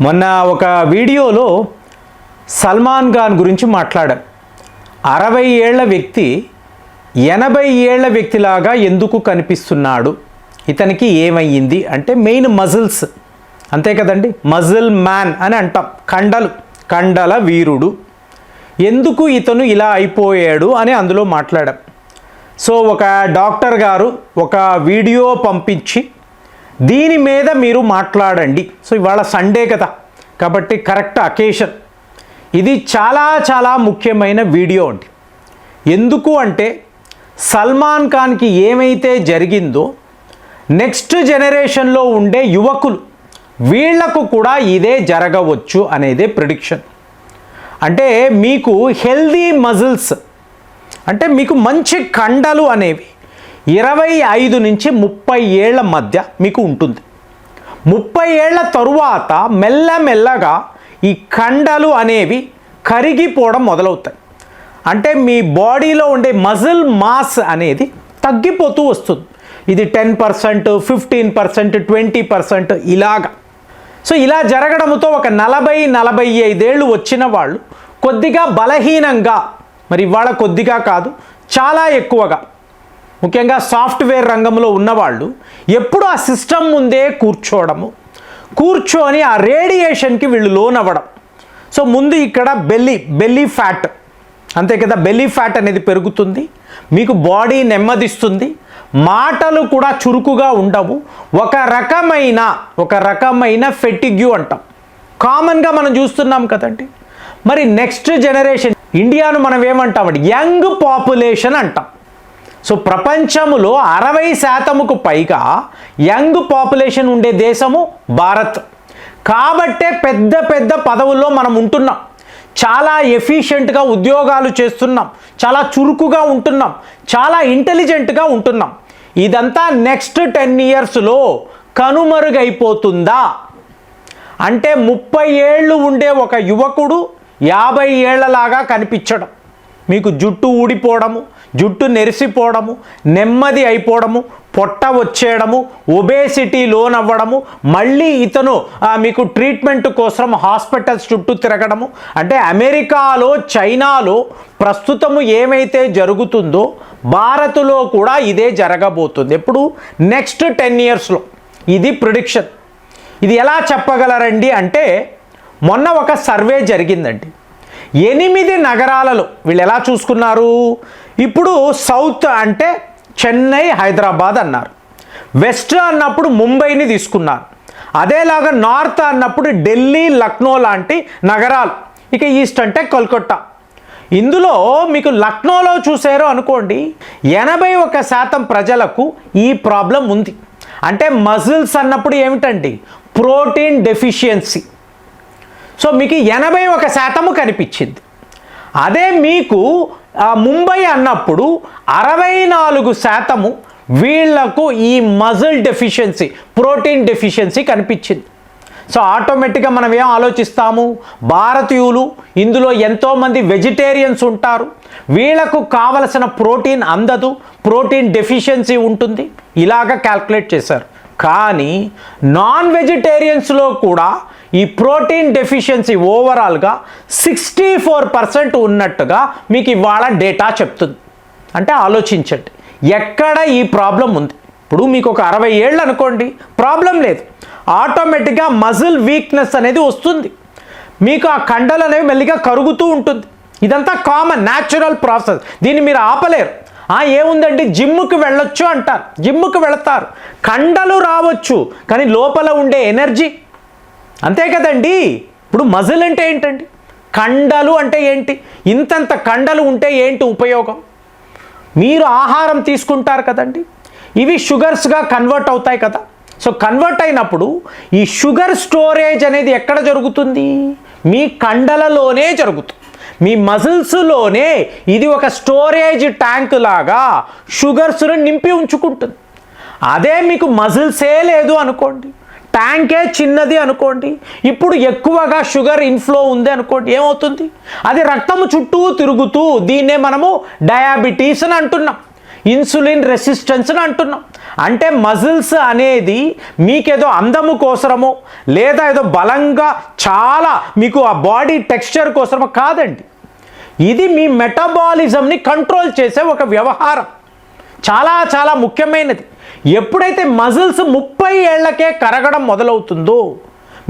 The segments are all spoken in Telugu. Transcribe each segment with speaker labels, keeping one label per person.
Speaker 1: మొన్న ఒక వీడియోలో సల్మాన్ ఖాన్ గురించి మాట్లాడారు. 60 ఏళ్ల వ్యక్తి 80 ఏళ్ల వ్యక్తిలాగా ఎందుకు కనిపిస్తున్నాడు, ఇతనికి ఏమయ్యింది అంటే మెయిన్ మజిల్స్, అంతే కదండి, మజిల్ మ్యాన్ అని అంటాం. కండల వీరుడు, ఎందుకు ఇతను ఇలా అయిపోయాడు అని అందులో మాట్లాడాం. సో ఒక డాక్టర్ గారు ఒక వీడియో పంపించి దీని మీద మీరు మాట్లాడండి. సో ఇవాళ సండే కదా కాబట్టి కరెక్ట్ అకేషన్. ఇది చాలా ముఖ్యమైన వీడియో అండి. ఎందుకు అంటే సల్మాన్ ఖాన్కి ఏమైతే జరిగిందో నెక్స్ట్ జనరేషన్లో ఉండే యువకులు వీళ్లకు కూడా ఇదే జరగవచ్చు అనేదే ప్రిడిక్షన్. అంటే మీకు హెల్దీ మజిల్స్ అంటే మీకు మంచి కండలు అనేవి 25 నుంచి 30 ఏళ్ల మధ్య మీకు ఉంటుంది. 30 ఏళ్ల తరువాత మెల్లమెల్లగా ఈ కండలు అనేవి కరిగిపోవడం మొదలవుతాయి. అంటే మీ బాడీలో ఉండే మజిల్ మాస్ అనేది తగ్గిపోతూ వస్తుంది. ఇది 10%, 15%, 20% ఇలాగా. సో ఇలా జరగడంతో ఒక 40-45 ఏళ్ళు వచ్చిన వాళ్ళు కొద్దిగా బలహీనంగా, మరి ఇవాళ కొద్దిగా కాదు చాలా ఎక్కువగా, ముఖ్యంగా సాఫ్ట్వేర్ రంగంలో ఉన్నవాళ్ళు ఎప్పుడు ఆ సిస్టమ్ ముందే కూర్చొని ఆ రేడియేషన్కి వీళ్ళు లోన్ అవ్వడం. సో ముందు ఇక్కడ బెల్లీ ఫ్యాట్, అంతే కదా, బెల్లీ ఫ్యాట్ అనేది పెరుగుతుంది, మీకు బాడీ నెమ్మదిస్తుంది, మాటలు కూడా చురుకుగా ఉండవు, ఒక రకమైన ఫెటిగ్యూ అంటాం, కామన్గా మనం చూస్తున్నాం కదండి. మరి నెక్స్ట్ జనరేషన్ ఇండియాను మనం ఏమంటామండి, యంగ్ పాపులేషన్ అంటాం. సో ప్రపంచంలో 60% పైగా యంగ్ పాపులేషన్ ఉండే దేశము భారత్. కాబట్టే పెద్ద పదవుల్లో మనం ఉంటున్నాం, చాలా ఎఫిషియెంట్గా ఉద్యోగాలు చేస్తున్నాం, చాలా చురుకుగా ఉంటున్నాం, చాలా ఇంటెలిజెంట్గా ఉంటున్నాం. ఇదంతా నెక్స్ట్ 10 ఇయర్స్లో కనుమరుగైపోతుందా అంటే 30 ఏళ్ళు ఉండే ఒక యువకుడు 50 ఏళ్లలాగా కనిపించడం, మీకు జుట్టు ఊడిపోవడము, జుట్టు నెరిసిపోవడము, నెమ్మది అయిపోవడము, పొట్ట వచ్చేయడము, ఒబేసిటీ లోన్ అవ్వడము, మళ్ళీ ఇతను మీకు ట్రీట్మెంట్ కోసం హాస్పిటల్స్ చుట్టూ తిరగడము. అంటే అమెరికాలో, చైనాలో ప్రస్తుతము ఏమైతే జరుగుతుందో భారత్లో కూడా ఇదే జరగబోతుంది. ఎప్పుడు నెక్స్ట్ 10 ఇయర్స్లో. ఇది ప్రిడిక్షన్. ఇది ఎలా చెప్పగలరండి అంటే మొన్న ఒక సర్వే జరిగిందండి. 8 నగరాలలో వీళ్ళు ఎలా చూసుకున్నారు, ఇప్పుడు సౌత్ అంటే చెన్నై, హైదరాబాద్ అన్నారు, వెస్ట్ అన్నప్పుడు ముంబైని తీసుకున్నారు, అదేలాగా నార్త్ అన్నప్పుడు ఢిల్లీ, లక్నో లాంటి నగరాలు, ఇక ఈస్ట్ అంటే కోల్కతా. ఇందులో మీకు లక్నోలో చూసారో అనుకోండి 81% ప్రజలకు ఈ ప్రాబ్లం ఉంది. అంటే మజిల్స్ అన్నప్పుడు ఏమిటండి, ప్రోటీన్ డెఫిషియన్సీ. సో మీకు 81% కనిపించింది. అదే మీకు ముంబై అన్నప్పుడు 64% వీళ్లకు ఈ మజిల్ డెఫిషియన్సీ, ప్రోటీన్ డెఫిషియన్సీ కనిపించింది. సో ఆటోమేటిక్గా మనం ఏం ఆలోచిస్తాము, భారతీయులు, ఇందులో ఎంతోమంది వెజిటేరియన్స్ ఉంటారు, వీళ్లకు కావలసిన ప్రోటీన్ అందదు, ప్రోటీన్ డెఫిషియన్సీ ఉంటుంది, ఇలాగ క్యాల్కులేట్ చేశారు. కానీ నాన్ వెజిటేరియన్స్లో కూడా ఈ ప్రోటీన్ డెఫిషియన్సీ ఓవరాల్గా 64% ఉన్నట్టుగా మీకు ఇవాళ డేటా చెప్తుంది. అంటే ఆలోచించండి ఎక్కడ ఈ ప్రాబ్లం ఉంది. ఇప్పుడు మీకు ఒక 60 ఏళ్ళు అనుకోండి, ప్రాబ్లం లేదు, ఆటోమేటిక్గా మజిల్ వీక్నెస్ అనేది వస్తుంది, మీకు ఆ కండలు అనేవి మెల్లిగా కరుగుతూ ఉంటుంది. ఇదంతా కామన్ న్యాచురల్ ప్రాసెస్, దీన్ని మీరు ఆపలేరు. ఏముందండి, జిమ్కి వెళ్ళొచ్చు అంటారు, జిమ్కి వెళతారు, కండలు రావచ్చు కానీ లోపల ఉండే ఎనర్జీ, అంతే కదండి. ఇప్పుడు మజిల్ అంటే ఏంటండి, కండలు అంటే ఏంటి, ఇంతంత కండలు ఉంటే ఏంటి ఉపయోగం, మీరు ఆహారం తీసుకుంటారు కదండి, ఇవి షుగర్స్గా కన్వర్ట్ అవుతాయి కదా. సో కన్వర్ట్ అయినప్పుడు ఈ షుగర్ స్టోరేజ్ అనేది ఎక్కడ జరుగుతుంది, మీ కండలలోనే జరుగుతుంది, మీ మజిల్స్లోనే. ఇది ఒక స్టోరేజ్ ట్యాంక్ లాగా షుగర్స్ను నింపి ఉంచుకుంటుంది. అదే మీకు మజిల్సే లేదు అనుకోండి, ట్యాంకే చిన్నది అనుకోండి, ఇప్పుడు ఎక్కువగా షుగర్ ఇన్ఫ్లో ఉంది అనుకోండి, ఏమవుతుంది, అది రక్తము చుట్టూ తిరుగుతూ, దీన్నే మనము డయాబెటీస్ అని అంటున్నాం. ఇన్సులిన్ రెసిస్టెన్స్ అని అంటున్నాం. అంటే మజిల్స్ అనేది మీకేదో అందము కోసమో లేదా ఏదో బలంగా చాలా మీకు ఆ బాడీ టెక్స్చర్ కోసమో కాదండి. ఇది మీ మెటబాలిజంని కంట్రోల్ చేసే ఒక వ్యవహారం, చాలా చాలా ముఖ్యమైనది. ఎప్పుడైతే మజిల్స్ 30 ఏళ్లకే కరగడం మొదలవుతుందో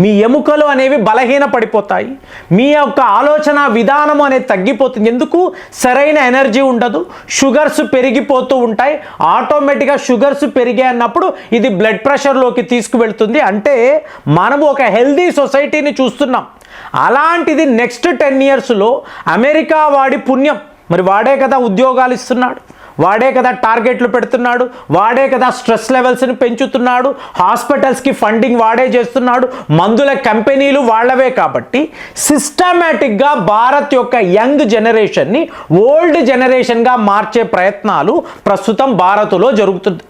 Speaker 1: మీ ఎముకలు అనేవి బలహీన పడిపోతాయి, మీ యొక్క ఆలోచన విధానం అనేది తగ్గిపోతుంది. ఎందుకు? సరైన ఎనర్జీ ఉండదు, షుగర్స్ పెరిగిపోతూ ఉంటాయి. ఆటోమేటిక్గా షుగర్స్ పెరిగాయి అన్నప్పుడు ఇది బ్లడ్ ప్రెషర్లోకి తీసుకువెళ్తుంది. అంటే మనము ఒక హెల్దీ సొసైటీని చూస్తున్నాం. అలాంటిది నెక్స్ట్ 10 ఇయర్స్లో అమెరికా వాడి పుణ్యం, మరి వాడే కదా ఉద్యోగాలు ఇస్తున్నాడు, వాడే కదా టార్గెట్లు పెడుతున్నాడు, వాడే కదా స్ట్రెస్ లెవెల్స్ని పెంచుతున్నాడు, హాస్పిటల్స్కి ఫండింగ్ వాడే చేస్తున్నాడు, మందుల కంపెనీలు వాళ్ళవే. కాబట్టి సిస్టమేటిక్గా భారత్ యొక్క యంగ్ జనరేషన్ని ఓల్డ్ జనరేషన్గా మార్చే ప్రయత్నాలు ప్రస్తుతం భారత్లో జరుగుతుంది.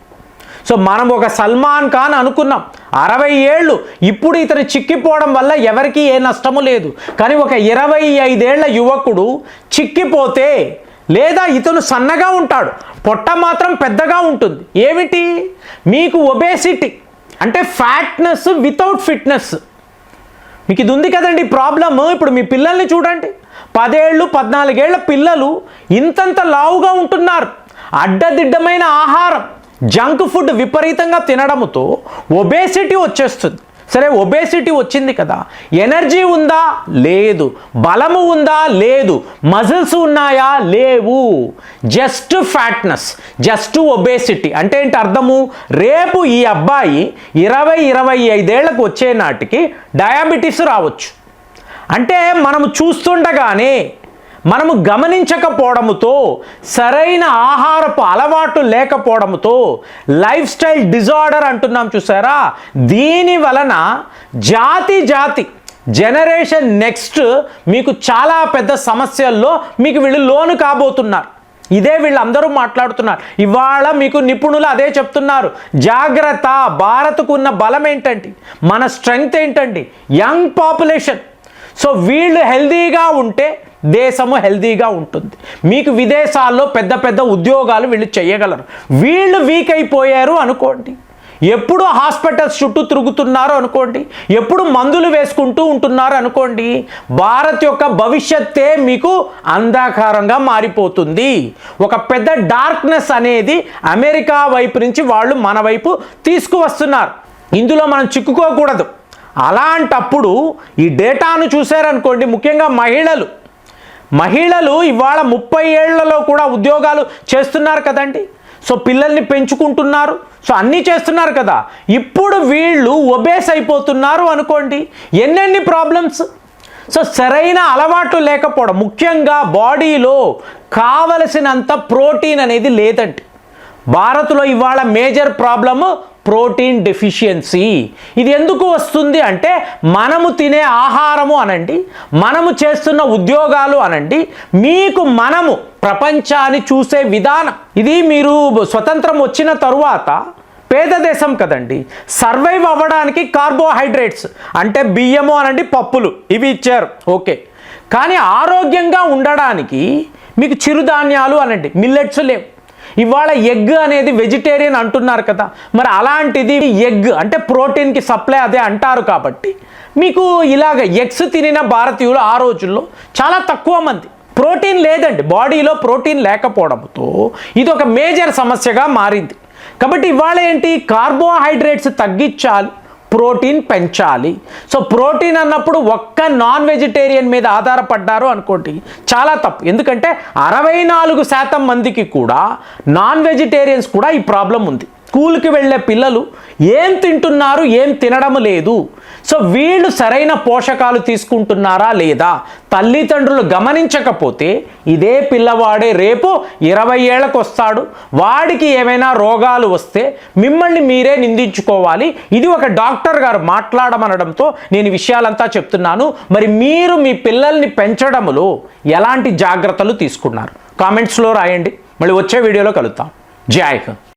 Speaker 1: సో మనం ఒక సల్మాన్ ఖాన్ అనుకున్నాం 60 ఏళ్ళు, ఇప్పుడు ఇతను చిక్కిపోవడం వల్ల ఎవరికీ ఏ నష్టము లేదు. కానీ ఒక 25 ఏళ్ల యువకుడు చిక్కిపోతే లేదా ఇతను సన్నగా ఉంటాడు, పొట్ట మాత్రం పెద్దగా ఉంటుంది. ఏమిటి? మీకు ఒబేసిటీ అంటే ఫ్యాట్నెస్ వితౌట్ ఫిట్నెస్. మీకు ఇది ఉంది కదండి ప్రాబ్లమ్. ఇప్పుడు మీ పిల్లల్ని చూడండి, 10 ఏళ్ళు 14 ఏళ్ల పిల్లలు ఇంతంత లావుగా ఉంటున్నారు. అడ్డదిడ్డమైన ఆహారం, జంక్ ఫుడ్ విపరీతంగా తినడంతో ఒబేసిటీ వచ్చేస్తుంది. సరే, ఒబేసిటీ వచ్చింది కదా, ఎనర్జీ ఉందా? లేదు. బలము ఉందా? లేదు. మజిల్స్ ఉన్నాయా? లేవు. Just fatness, just obesity. అంటే ఏంటి అర్థము? రేపు ఈ అబ్బాయి 20-25 ఏళ్లకు వచ్చే నాటికి డయాబెటీస్ రావచ్చు. అంటే మనము చూస్తుండగానే మనము గమనించకపోవడంతో, సరైన ఆహారపు అలవాటు లేకపోవడంతో, లైఫ్ స్టైల్ డిజార్డర్ అంటున్నాం చూసారా, దీని వలన జాతి జనరేషన్ నెక్స్ట్ మీకు చాలా పెద్ద సమస్యల్లో మీకు వీళ్ళు లోను కాబోతున్నారు. ఇదే వీళ్ళందరూ మాట్లాడుతున్నారు. ఇవాళ మీకు నిపుణులు అదే చెప్తున్నారు, జాగ్రత్త. భారత్కు ఉన్న బలం ఏంటండి, మన స్ట్రెంగ్త్ ఏంటండి? Young population. సో వీళ్ళు హెల్దీగా ఉంటే దేశము హెల్దీగా ఉంటుంది. మీకు విదేశాల్లో పెద్ద పెద్ద ఉద్యోగాలు వీళ్ళు చేయగలరు. వీళ్ళు వీక్ అయిపోయారు అనుకోండి, ఎప్పుడు హాస్పిటల్స్ చుట్టూ తిరుగుతున్నారు అనుకోండి, ఎప్పుడు మందులు వేసుకుంటూ ఉంటున్నారు అనుకోండి, భారత్ యొక్క భవిష్యత్తే మీకు అంధకారంగా మారిపోతుంది. ఒక పెద్ద డార్క్నెస్ అనేది అమెరికా వైపు నుంచి వాళ్ళు మన వైపు తీసుకువస్తున్నారు. ఇందులో మనం చిక్కుకోకూడదు. అలాంటప్పుడు ఈ డేటాను చూశారనుకోండి, ముఖ్యంగా మహిళలు ఇవాళ 30 ఏళ్లలో కూడా ఉద్యోగాలు చేస్తున్నారు కదండి. సో పిల్లల్ని పెంచుకుంటున్నారు, సో అన్నీ చేస్తున్నారు కదా. ఇప్పుడు వీళ్ళు ఒబేస్ అయిపోతున్నారు అనుకోండి, ఎన్నెన్ని ప్రాబ్లమ్స్. సో సరైన అలవాట్లు లేకపోవడం, ముఖ్యంగా బాడీలో కావలసినంత ప్రోటీన్ అనేది లేదండి. భారత్లో ఇవాళ మేజర్ ప్రాబ్లము ప్రోటీన్ డెఫిషియన్సీ. ఇది ఎందుకు వస్తుంది అంటే మనము తినే ఆహారము అనండి, మనము చేస్తున్న ఉద్యోగాలు అనండి, మనము ప్రపంచాన్ని చూసే విధానం. ఇది మీరు స్వతంత్రం వచ్చిన తరువాత పేద దేశం కదండి, సర్వైవ్ అవ్వడానికి కార్బోహైడ్రేట్స్ అంటే బియ్యము అనండి, పప్పులు ఇవి ఇచ్చారు, ఓకే. కానీ ఆరోగ్యంగా ఉండడానికి మీకు చిరుధాన్యాలు అనండి, మిల్లెట్స్ లేవు. ఇవాళ ఎగ్ అనేది వెజిటేరియన్ అంటున్నారు కదా, మరి అలాంటిది ఎగ్ అంటే ప్రోటీన్కి సప్లై అదే అంటారు. కాబట్టి మీకు ఇలాగ ఎగ్స్ తినిన భారతీయులు ఆ రోజుల్లో చాలా తక్కువ మంది. ప్రోటీన్ లేదండి, బాడీలో ప్రోటీన్ లేకపోవడంతో ఇది ఒక మేజర్ సమస్యగా మారింది. కాబట్టి ఇవాళ ఏంటి, కార్బోహైడ్రేట్స్ తగ్గించాలి, ప్రోటీన్ పెంచాలి. సో ప్రోటీన్ అన్నప్పుడు ఒక్క నాన్ వెజిటేరియన్ మీద ఆధారపడ్డారు అనుకోండి, చాలా తప్పు. ఎందుకంటే 64% మందికి కూడా నాన్ వెజిటేరియన్స్ కూడా ఈ ప్రాబ్లం ఉంది. స్కూల్కి వెళ్ళే పిల్లలు ఏం తింటున్నారు, ఏం తినడం లేదు. సో వీళ్ళు సరైన పోషకాలు తీసుకుంటున్నారా లేదా తల్లిదండ్రులు గమనించకపోతే ఇదే పిల్లవాడే రేపు 20 ఏళ్లకు వస్తాడు. వాడికి ఏమైనా రోగాలు వస్తే మిమ్మల్ని మీరే నిందించుకోవాలి. ఇది ఒక డాక్టర్ గారు మాట్లాడమనడంతో నేను విషయాలంతా చెప్తున్నాను. మరి మీరు మీ పిల్లల్ని పెంచడంలో ఎలాంటి జాగ్రత్తలు తీసుకున్నారు? కామెంట్స్లో రాయండి. మళ్ళీ వచ్చే వీడియోలో కలుద్దాం. జై హింద్.